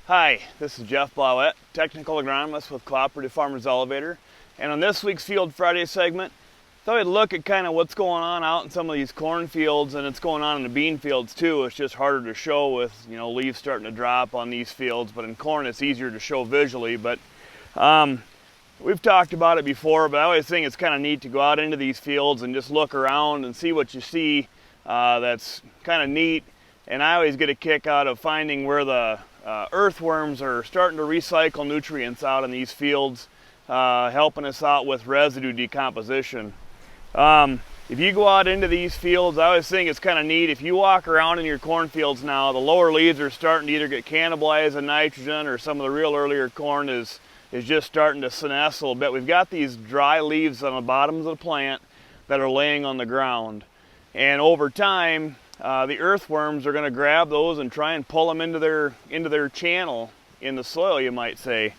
Hi, this is Jeff Blauette, technical agronomist with Cooperative Farmers Elevator. And on this week's Field Friday segment, I thought I'd look at kind of what's going on out in some of these cornfields, and it's going on in the bean fields too. It's just harder to show with, leaves starting to drop on these fields, but in corn it's easier to show visually. But we've talked about it before, but I always think it's kind of neat to go out into these fields and just look around and see what you see. That's kind of neat, and I always get a kick out of finding where the earthworms are starting to recycle nutrients out in these fields, helping us out with residue decomposition. If you go out into these fields, I always think it's kind of neat. If you walk around in your cornfields now, the lower leaves are starting to either get cannibalized in nitrogen, or some of the real earlier corn is just starting to senesce a little bit. We've got these dry leaves on the bottoms of the plant that are laying on the ground, and over time the earthworms are going to grab those and try and pull them into their channel in the soil, you might say.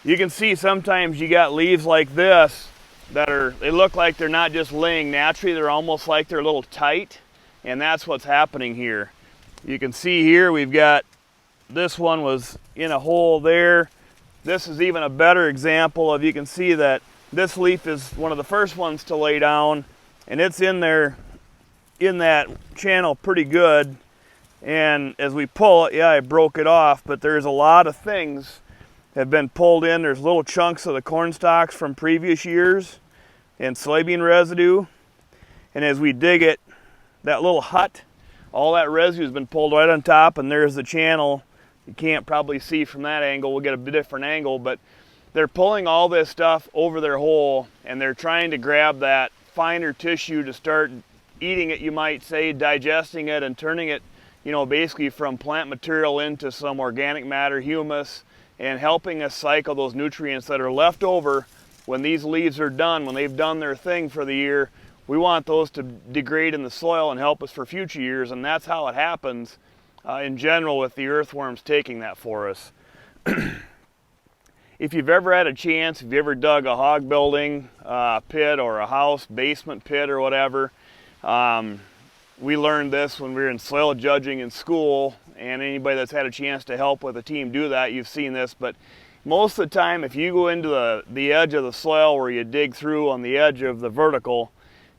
You can see sometimes you got leaves like this they look like they're not just laying naturally, they're almost like they're a little tight, and that's what's happening here. You can see here we've got, this one was in a hole there. This is even a better example of, you can see that this leaf is one of the first ones to lay down, and it's in there in that channel pretty good. And as we pull it, yeah, I broke it off, but there's a lot of things have been pulled in. There's little chunks of the corn stalks from previous years and soybean residue. And as we dig it, that little hut, all that residue has been pulled right on top, and there's the channel. You can't probably see from that angle, we'll get a different angle, but they're pulling all this stuff over their hole, and they're trying to grab that finer tissue to start eating it, you might say, digesting it and turning it, basically from plant material into some organic matter, humus, and helping us cycle those nutrients that are left over when these leaves are done, when they've done their thing for the year. We want those to degrade in the soil and help us for future years, and that's how it happens in general with the earthworms taking that for us. If you've ever had a chance, if you ever dug a hog building pit or a house basement pit or whatever, we learned this when we were in soil judging in school, and anybody that's had a chance to help with a team do that, you've seen this. But most of the time, if you go into the edge of the soil where you dig through on the edge of the vertical,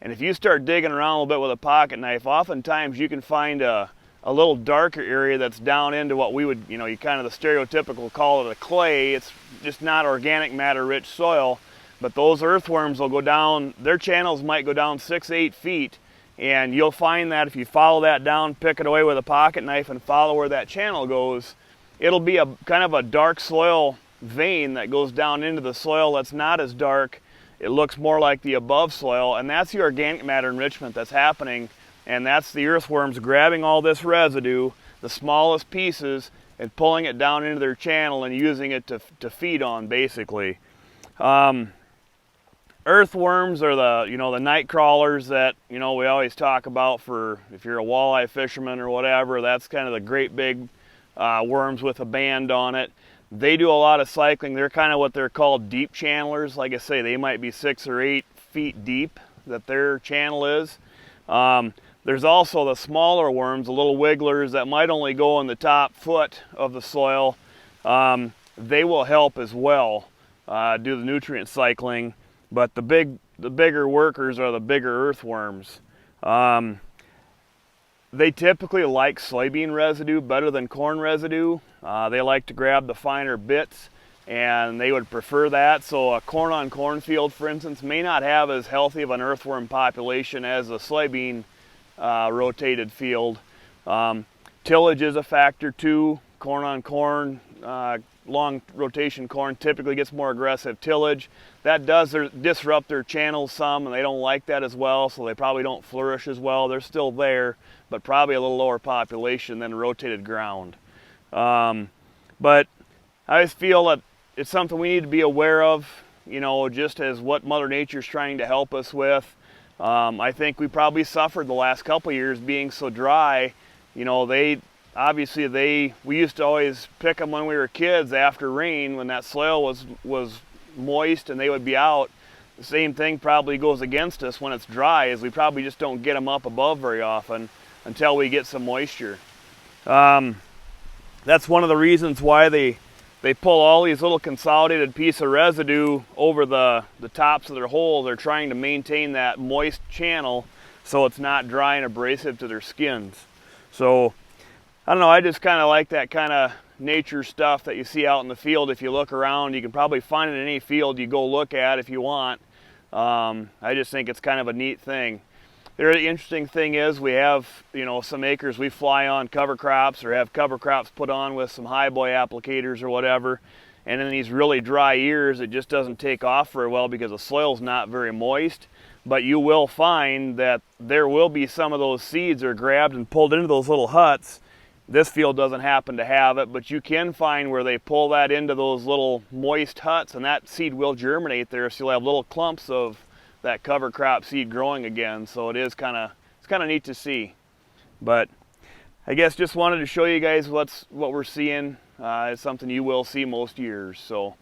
and if you start digging around a little bit with a pocket knife, oftentimes you can find a little darker area that's down into what we would, you kind of the stereotypical call it a clay. It's just not organic matter rich soil, but those earthworms will go down, their channels might go down 6-8 feet. And you'll find that if you follow that down, pick it away with a pocket knife and follow where that channel goes, it'll be a kind of a dark soil vein that goes down into the soil that's not as dark. It looks more like the above soil, and that's the organic matter enrichment that's happening, and that's the earthworms grabbing all this residue, the smallest pieces, and pulling it down into their channel and using it to feed on, basically. Earthworms are the night crawlers that we always talk about for if you're a walleye fisherman or whatever. That's kind of the great big worms with a band on it. They do a lot of cycling. They're kind of what they're called deep channelers. Like I say, they might be 6 or 8 feet deep that their channel is. There's also the smaller worms, the little wigglers that might only go in the top foot of the soil. They will help as well do the nutrient cycling. But the bigger workers are the bigger earthworms. They typically like soybean residue better than corn residue. They like to grab the finer bits, and they would prefer that. So a corn on corn field, for instance, may not have as healthy of an earthworm population as a soybean rotated field. Tillage is a factor too. Corn on corn, long rotation corn typically gets more aggressive tillage. That does disrupt their channels some, and they don't like that as well, so they probably don't flourish as well. They're still there, but probably a little lower population than rotated ground. But I just feel that it's something we need to be aware of, just as what Mother Nature's trying to help us with. I think we probably suffered the last couple of years being so dry. We used to always pick them when we were kids after rain, when that soil was moist and they would be out. The same thing probably goes against us when it's dry, as we probably just don't get them up above very often until we get some moisture. That's one of the reasons why they pull all these little consolidated piece of residue over the tops of their holes. They're trying to maintain that moist channel so it's not dry and abrasive to their skins. So I don't know, I just kind of like that kind of nature stuff that you see out in the field. If you look around, you can probably find it in any field you go look at if you want. I just think it's kind of a neat thing. The really interesting thing is we have, you know, some acres we fly on cover crops or have cover crops put on with some high boy applicators or whatever, and in these really dry years it just doesn't take off very well because the soil's not very moist. But you will find that there will be some of those seeds are grabbed and pulled into those little huts. This field doesn't happen to have it, but you can find where they pull that into those little moist huts, and that seed will germinate there, so you'll have little clumps of that cover crop seed growing again. So it's kind of neat to see. But I guess just wanted to show you guys what we're seeing. It's something you will see most years. So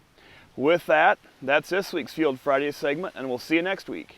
with that, that's this week's Field Friday segment, and we'll see you next week.